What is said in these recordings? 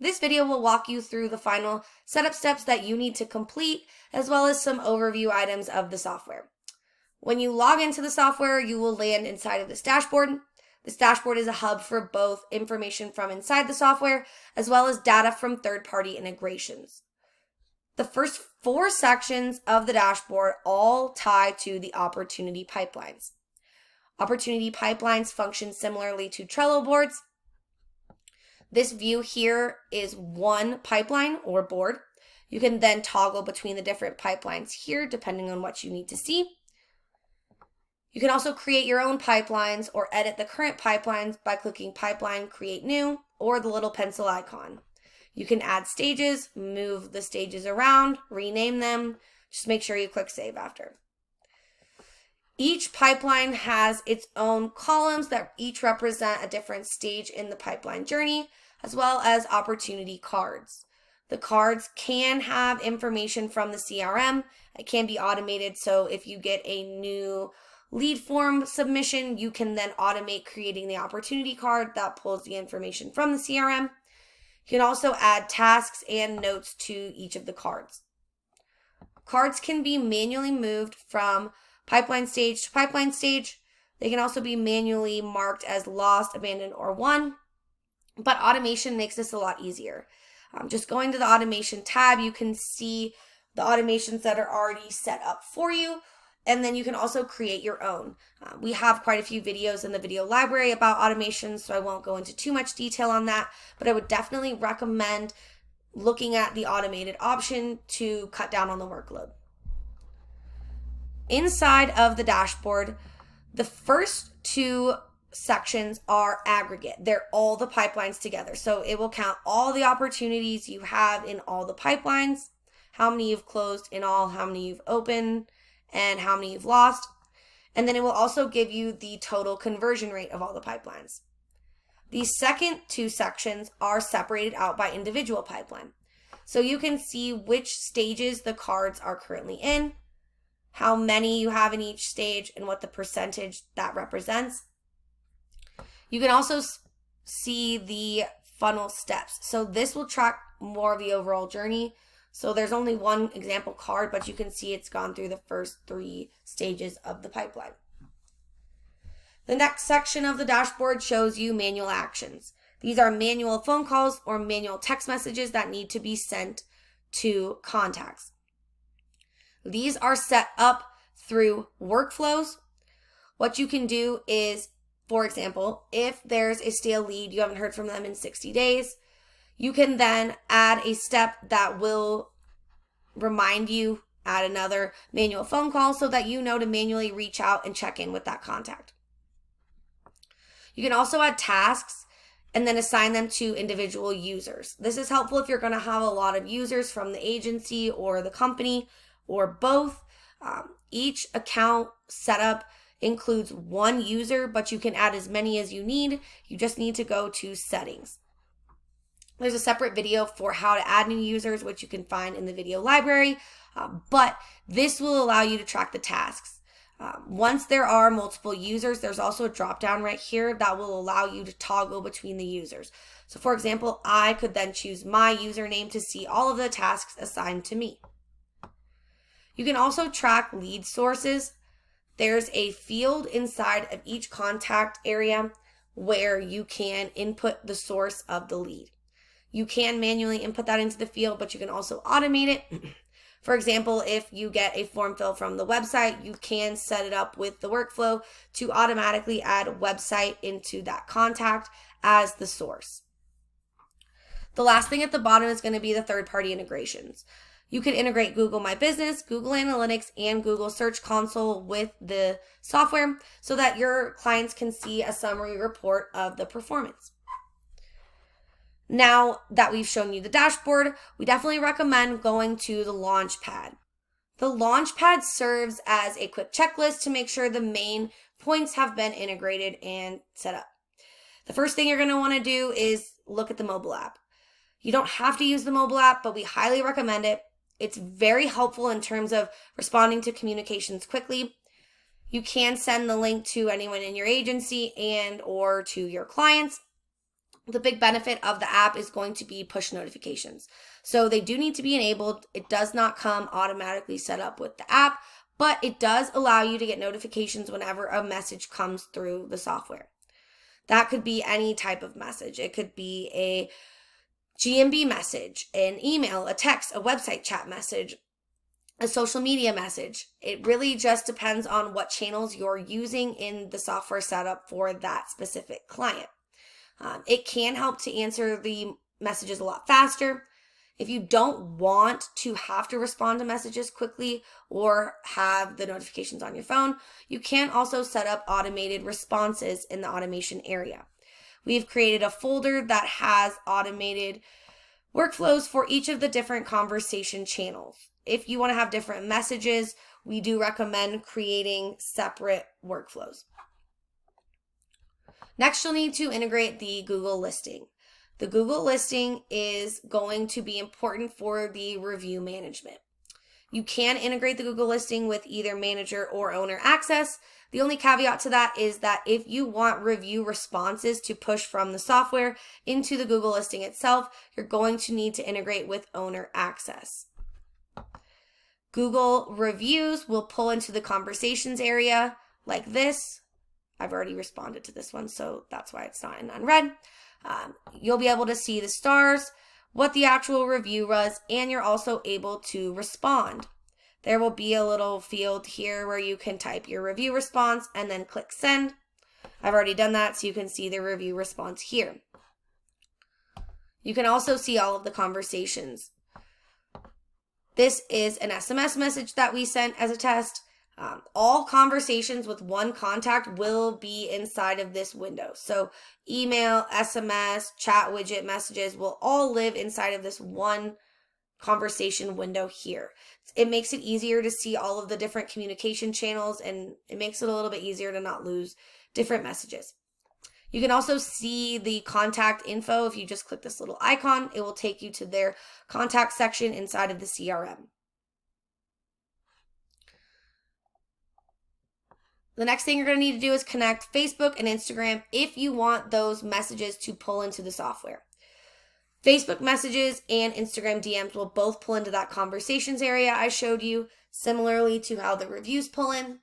This video will walk you through the final setup steps that you need to complete, as well as some overview items of the software. When you log into the software, you will land inside of this dashboard. This dashboard is a hub for both information from inside the software, as well as data from third-party integrations. The first 4 sections of the dashboard all tie to the opportunity pipelines. Opportunity pipelines function similarly to Trello boards. This view here is one pipeline or board. You can then toggle between the different pipelines here depending on what you need to see. You can also create your own pipelines or edit the current pipelines by clicking Pipeline, Create New, or the little pencil icon. You can add stages, move the stages around, rename them. Just make sure you click Save after. Each pipeline has its own columns that each represent a different stage in the pipeline journey, as well as opportunity cards. The cards can have information from the CRM. It can be automated, so if you get a new lead form submission, you can then automate creating the opportunity card that pulls the information from the CRM. You can also add tasks and notes to each of the cards. Cards can be manually moved from pipeline stage to pipeline stage. They can also be manually marked as lost, abandoned, or won, but automation makes this a lot easier. Just going to the automation tab, you can see the automations that are already set up for you. And then you can also create your own. We have quite a few videos in the video library about automation, so I won't go into too much detail on that, but I would definitely recommend looking at the automated option to cut down on the workload. Inside of the dashboard, the first 2 sections are aggregate. They're all the pipelines together. So it will count all the opportunities you have in all the pipelines, how many you've closed in all, how many you've opened, and how many you've lost. And then it will also give you the total conversion rate of all the pipelines. These second 2 sections are separated out by individual pipeline. So you can see which stages the cards are currently in, how many you have in each stage, and what the percentage that represents. You can also see the funnel steps. So this will track more of the overall journey. So there's only one example card, but you can see it's gone through the first 3 stages of the pipeline. The next section of the dashboard shows you manual actions. These are manual phone calls or manual text messages that need to be sent to contacts. These are set up through workflows. What you can do is, for example, if there's a stale lead, you haven't heard from them in 60 days, you can then add a step that will remind you, add another manual phone call so that you know to manually reach out and check in with that contact. You can also add tasks and then assign them to individual users. This is helpful if you're going to have a lot of users from the agency or the company or both. Each account setup includes 1 user, but you can add as many as you need. You just need to go to settings. There's a separate video for how to add new users, which you can find in the video library, but this will allow you to track the tasks. Once there are multiple users, there's also a drop down right here that will allow you to toggle between the users. So for example, I could then choose my username to see all of the tasks assigned to me. You can also track lead sources. There's a field inside of each contact area where you can input the source of the lead. You can manually input that into the field, but you can also automate it. For example, if you get a form fill from the website, you can set it up with the workflow to automatically add website into that contact as the source. The last thing at the bottom is going to be the third-party integrations. You can integrate Google My Business, Google Analytics, and Google Search Console with the software so that your clients can see a summary report of the performance. Now that we've shown you the dashboard, we definitely recommend going to the Launchpad. The Launchpad serves as a quick checklist to make sure the main points have been integrated and set up. The first thing you're going to want to do is look at the mobile app. You don't have to use the mobile app, but we highly recommend it. It's very helpful in terms of responding to communications quickly. You can send the link to anyone in your agency and or to your clients. The big benefit of the app is going to be push notifications. So they do need to be enabled. It does not come automatically set up with the app, but it does allow you to get notifications whenever a message comes through the software. That could be any type of message. It could be a GMB message, an email, a text, a website chat message, a social media message. It really just depends on what channels you're using in the software setup for that specific client. It can help to answer the messages a lot faster. If you don't want to have to respond to messages quickly or have the notifications on your phone, you can also set up automated responses in the automation area. We've created a folder that has automated workflows for each of the different conversation channels. If you want to have different messages, we do recommend creating separate workflows. Next, you'll need to integrate the Google listing. The Google listing is going to be important for the review management. You can integrate the Google listing with either manager or owner access. The only caveat to that is that if you want review responses to push from the software into the Google listing itself, you're going to need to integrate with owner access. Google reviews will pull into the conversations area like this. I've already responded to this one, so that's why it's not in unread. You'll be able to see the stars, what the actual review was, and you're also able to respond. There will be a little field here where you can type your review response and then click send. I've already done that, so you can see the review response here. You can also see all of the conversations. This is an SMS message that we sent as a test. All conversations with one contact will be inside of this window. So email, SMS, chat widget messages will all live inside of this one conversation window here. It makes it easier to see all of the different communication channels, and it makes it a little bit easier to not lose different messages. You can also see the contact info. If you just click this little icon, it will take you to their contact section inside of the CRM. The next thing you're going to need to do is connect Facebook and Instagram if you want those messages to pull into the software. Facebook messages and Instagram DMs will both pull into that conversations area I showed you, similarly to how the reviews pull in.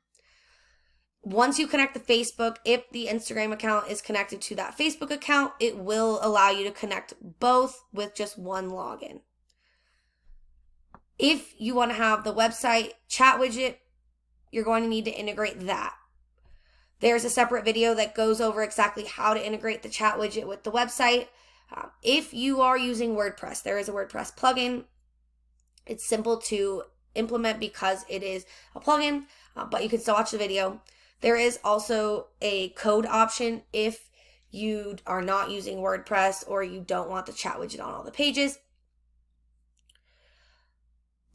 Once you connect the Facebook, if the Instagram account is connected to that Facebook account, it will allow you to connect both with just one login. If you want to have the website chat widget, you're going to need to integrate that. There's a separate video that goes over exactly how to integrate the chat widget with the website. If you are using WordPress, there is a WordPress plugin. It's simple to implement because it is a plugin, but you can still watch the video. There is also a code option if you are not using WordPress or you don't want the chat widget on all the pages.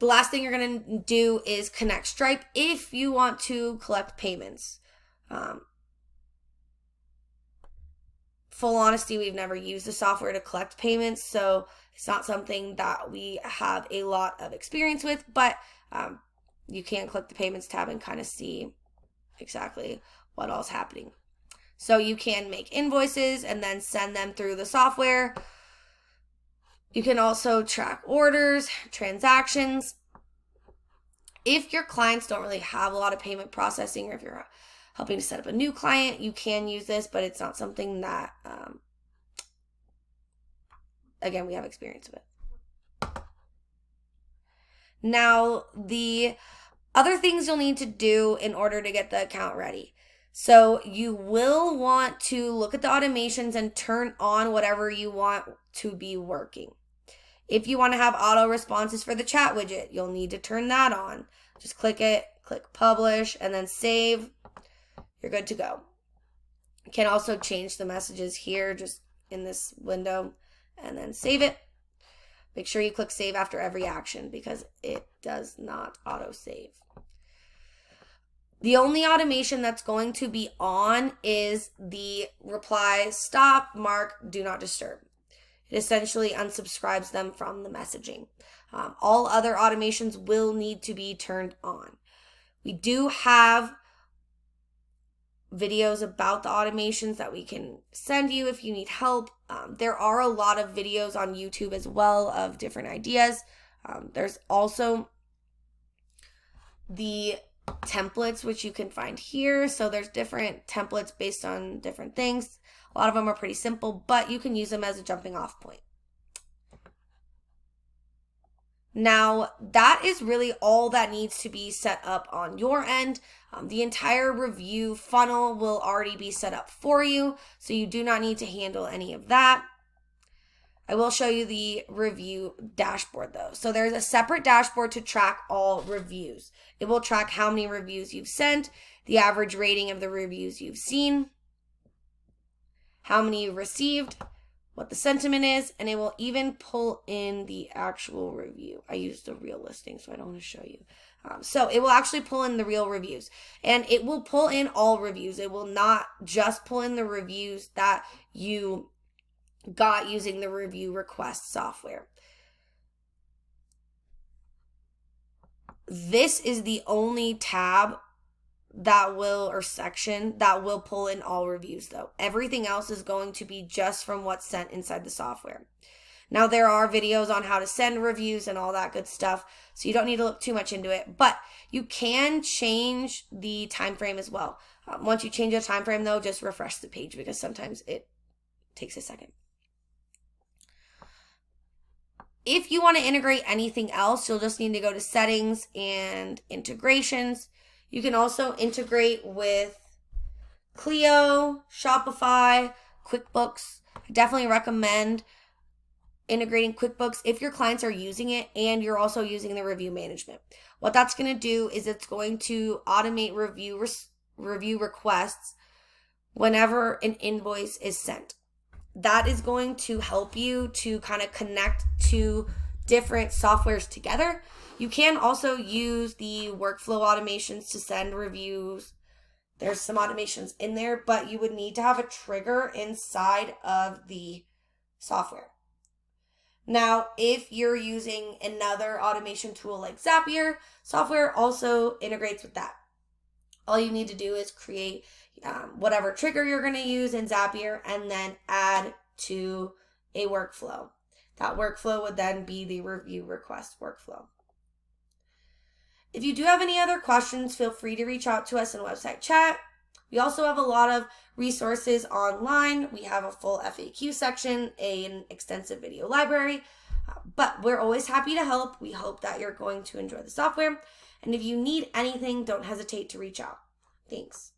The last thing you're going to do is connect Stripe if you want to collect payments. Full honesty, we've never used the software to collect payments, so it's not something that we have a lot of experience with, but you can click the payments tab and kind of see exactly what all's happening. So you can make invoices and then send them through the software. You can also track orders, transactions. If your clients don't really have a lot of payment processing, or if you're helping to set up a new client, you can use this, but it's not something that, again, we have experience with. Now, the other things you'll need to do in order to get the account ready. So you will want to look at the automations and turn on whatever you want to be working. If you want to have auto responses for the chat widget, you'll need to turn that on. Just click it, click publish, and then save. You're good to go. You can also change the messages here just in this window and then save it. Make sure you click save after every action because it does not auto save. The only automation that's going to be on is the reply, stop, mark, do not disturb. It essentially unsubscribes them from the messaging. All other automations will need to be turned on. We do have videos about the automations that we can send you if you need help. There are a lot of videos on YouTube as well of different ideas. There's also the templates, which you can find here. So there's different templates based on different things. A lot of them are pretty simple, but you can use them as a jumping off point. Now, that is really all that needs to be set up on your end. The entire review funnel will already be set up for you, so you do not need to handle any of that. I will show you the review dashboard though. So there's a separate dashboard to track all reviews. It will track how many reviews you've sent, the average rating of the reviews you've seen, how many you received, what the sentiment is, and it will even pull in the actual review. I used the real listing, so I don't want to show you. So it will actually pull in the real reviews, and it will pull in all reviews. It will not just pull in the reviews that you got using the review request software. This is the only tab that will, or section that will pull in all reviews though. Everything else is going to be just from what's sent inside the software. Now there are videos on how to send reviews and all that good stuff, so you don't need to look too much into it, but you can change the time frame as well. Once you change the time frame though, just refresh the page because sometimes it takes a second. If you want to integrate anything else, you'll just need to go to settings and integrations. You can also integrate with Clio, Shopify, QuickBooks. I definitely recommend integrating QuickBooks if your clients are using it and you're also using the review management. What that's going to do is it's going to automate review requests whenever an invoice is sent. That is going to help you to kind of connect to different softwares together. You can also use the workflow automations to send reviews. There's some automations in there, but you would need to have a trigger inside of the software. Now, if you're using another automation tool like Zapier, software also integrates with that. All you need to do is create whatever trigger you're going to use in Zapier and then add to a workflow. That workflow would then be the review request workflow. If you do have any other questions, feel free to reach out to us in website chat. We also have a lot of resources online. We have a full FAQ section, an extensive video library, but we're always happy to help. We hope that you're going to enjoy the software. And if you need anything, don't hesitate to reach out. Thanks.